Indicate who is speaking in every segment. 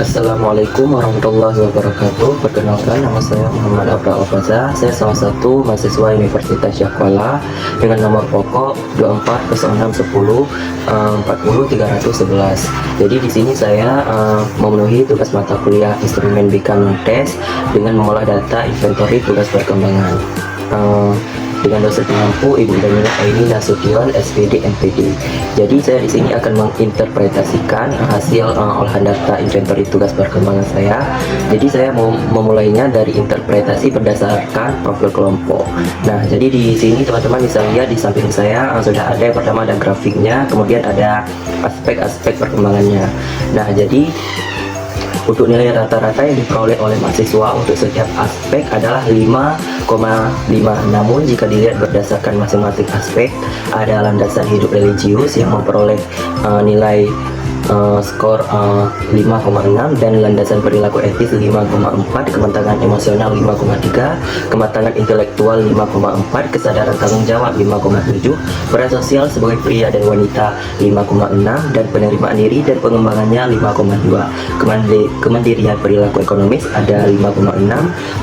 Speaker 1: Assalamualaikum warahmatullahi wabarakatuh. Perkenalkan, nama saya Muhammad Abra Alfaza. Saya salah satu mahasiswa Universitas Syahkuala dengan nomor pokok 240610 40311. Jadi di sini saya memenuhi tugas mata kuliah instrumen BK tes dengan mengolah data inventory tugas perkembangan. Dengan dosen pengampu Ibu Danila Aini Nasution SPD MPD. Jadi saya di sini akan menginterpretasikan hasil olahan data inventory tugas perkembangan saya. Jadi saya mau memulainya dari interpretasi berdasarkan profil kelompok. Nah, jadi di sini teman-teman bisa lihat di samping saya sudah ada yang pertama ada grafiknya, kemudian ada aspek-aspek perkembangannya. Nah, jadi untuk nilai rata-rata yang diperoleh oleh mahasiswa untuk setiap aspek adalah 5,5. Namun jika dilihat berdasarkan masing-masing aspek, ada landasan hidup religius yang memperoleh nilai skor 5,6 dan landasan perilaku etis 5,4, kematangan emosional 5,3, kematangan intelektual 5,4, kesadaran tanggung jawab 5,7, peran sosial sebagai pria dan wanita 5,6, dan penerimaan diri dan pengembangannya 5,2. Kemandirian perilaku ekonomis ada 5,6,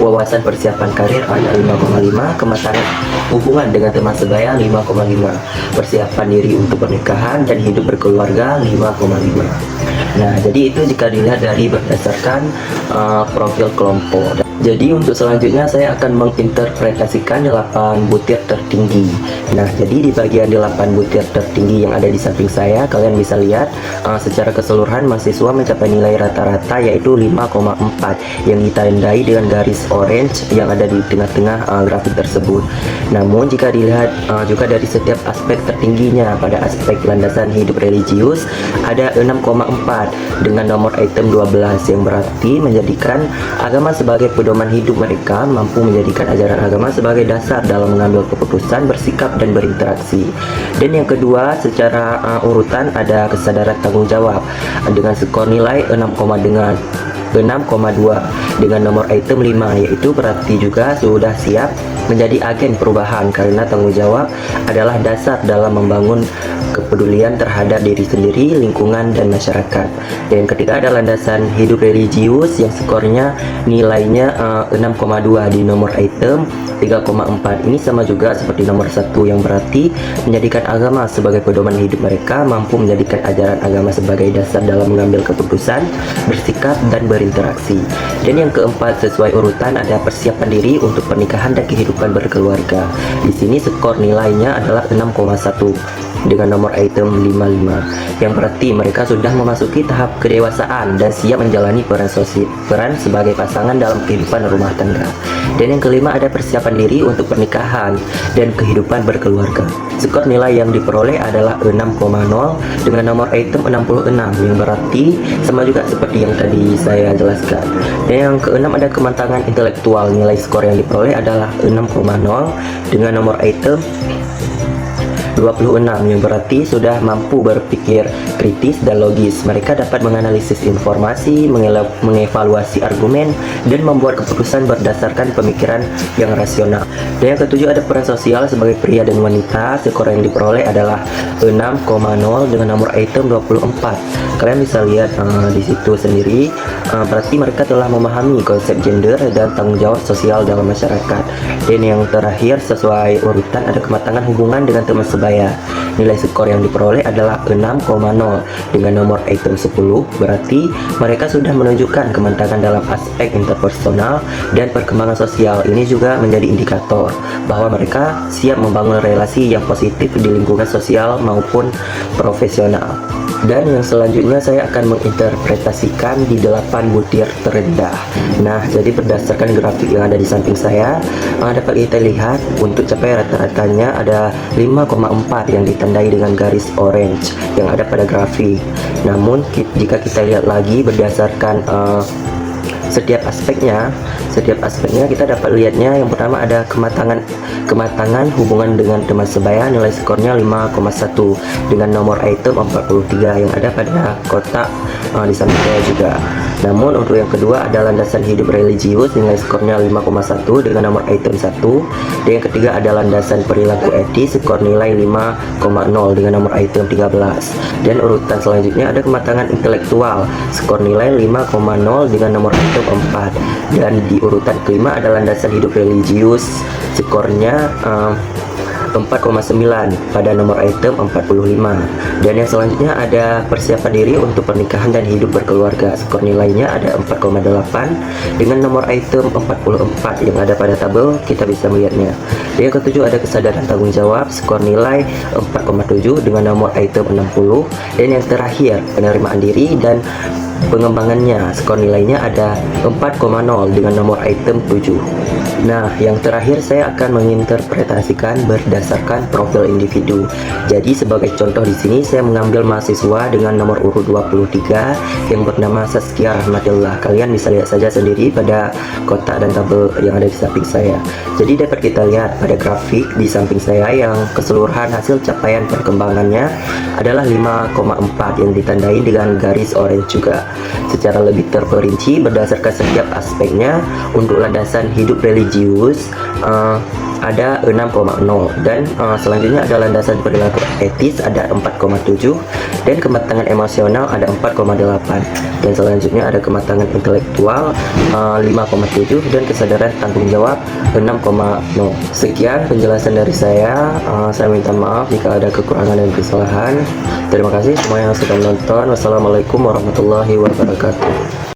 Speaker 1: wawasan persiapan karir ada 5,5, kematangan hubungan dengan teman sebaya 5,5, persiapan diri untuk pernikahan dan hidup berkeluarga 5,5. Nah, jadi itu jika dilihat dari berdasarkan profil kelompok. Jadi untuk selanjutnya saya akan menginterpretasikan 8 butir tertinggi. Nah, jadi di bagian 8 butir tertinggi yang ada di samping saya, kalian bisa lihat secara keseluruhan mahasiswa mencapai nilai rata-rata yaitu 5,4 yang ditandai dengan garis orange yang ada di tengah-tengah grafik tersebut. Namun jika dilihat juga dari setiap aspek tertingginya, pada aspek landasan hidup religius ada 6,4 dengan nomor item 12 yang berarti menjadikan agama sebagai pedoman hidup mereka, mampu menjadikan ajaran agama sebagai dasar dalam mengambil keputusan, bersikap dan berinteraksi. Dan yang kedua secara urutan ada kesadaran tanggung jawab dengan skor nilai 6,2 dengan nomor item 5, yaitu berarti juga sudah siap menjadi agen perubahan karena tanggung jawab adalah dasar dalam membangun kepedulian terhadap diri sendiri, lingkungan, dan masyarakat. Dan ketika ada landasan hidup religius yang skornya nilainya 6,2 di nomor item 3,4, ini sama juga seperti nomor 1 yang berarti menjadikan agama sebagai pedoman hidup mereka, mampu menjadikan ajaran agama sebagai dasar dalam mengambil keputusan, bersikap, dan berinteraksi. Dan yang keempat sesuai urutan ada persiapan diri untuk pernikahan dan kehidupan berkeluarga. Di sini skor nilainya adalah 6,1 dengan nomor item 55 yang berarti mereka sudah memasuki tahap kedewasaan dan siap menjalani peran sebagai pasangan dalam kehidupan rumah tangga. Dan yang kelima ada persiapan diri untuk pernikahan dan kehidupan berkeluarga. Skor nilai yang diperoleh adalah 6,0 dengan nomor item 66 yang berarti sama juga seperti yang tadi saya jelaskan. Dan yang keenam ada kematangan intelektual, nilai skor yang diperoleh adalah 6,0 dengan nomor item 26 yang berarti sudah mampu berpikir kritis dan logis. Mereka dapat menganalisis informasi, mengevaluasi argumen, dan membuat keputusan berdasarkan pemikiran yang rasional. Dan yang ketujuh ada peran sosial sebagai pria dan wanita. Skor yang diperoleh adalah 6,0 dengan nomor item 24. Kalian bisa lihat di situ sendiri, berarti mereka telah memahami konsep gender dan tanggung jawab sosial dalam masyarakat. Dan yang terakhir sesuai urutan ada kematangan hubungan dengan teman sebaya. Nilai skor yang diperoleh adalah 6,0 dengan nomor item 10, berarti mereka sudah menunjukkan kematangan dalam aspek interpersonal dan perkembangan sosial. Ini juga menjadi indikator bahwa mereka siap membangun relasi yang positif di lingkungan sosial maupun profesional. Dan yang selanjutnya saya akan menginterpretasikan di 8 butir terendah. Nah, jadi berdasarkan grafik yang ada di samping saya, dapat kita lihat untuk capai rata-ratanya ada 5,4 yang ditandai dengan garis orange yang ada pada grafik. Namun jika kita lihat lagi berdasarkan setiap aspeknya kita dapat lihatnya. Yang pertama ada kematangan hubungan dengan teman sebaya, nilai skornya 5,1 dengan nomor item 43 yang ada pada kotak di samping saya juga. Namun untuk yang kedua ada landasan hidup religius, nilai skornya 5,1 dengan nomor item 1. Dan yang ketiga ada landasan perilaku etis, skor nilai 5,0 dengan nomor item 13. Dan urutan selanjutnya ada kematangan intelektual, skor nilai 5,0 dengan nomor item 4. Dan di urutan kelima ada landasan hidup religius, skornya 4,9 pada nomor item 45. Dan yang selanjutnya ada persiapan diri untuk pernikahan dan hidup berkeluarga, skor nilainya ada 4,8 dengan nomor item 44 yang ada pada tabel, kita bisa melihatnya. Dan yang ketujuh ada kesadaran tanggung jawab, skor nilai 4,7 dengan nomor item 60. Dan yang terakhir penerimaan diri dan pengembangannya, skor nilainya ada 4,0 dengan nomor item 7. Nah, yang terakhir saya akan menginterpretasikan berdasarkan profil individu. Jadi sebagai contoh di sini saya mengambil mahasiswa dengan nomor urut 23 yang bernama Saskia Rahmatillah. Kalian bisa lihat saja sendiri pada kotak dan tabel yang ada di samping saya. Jadi dapat kita lihat pada grafik di samping saya yang keseluruhan hasil capaian perkembangannya adalah 5,4 yang ditandai dengan garis oranye juga. Secara lebih terperinci berdasarkan setiap aspeknya, untuk landasan hidup religius ada 6,0 dan selanjutnya ada landasan perilaku etis ada 4,7 dan kematangan emosional ada 4,8 dan selanjutnya ada kematangan intelektual 5,7 dan kesadaran tanggung jawab 6,0. Sekian penjelasan dari saya. Saya minta maaf jika ada kekurangan dan kesalahan. Terima kasih semua yang sudah menonton. Wassalamualaikum warahmatullahi wabarakatuh.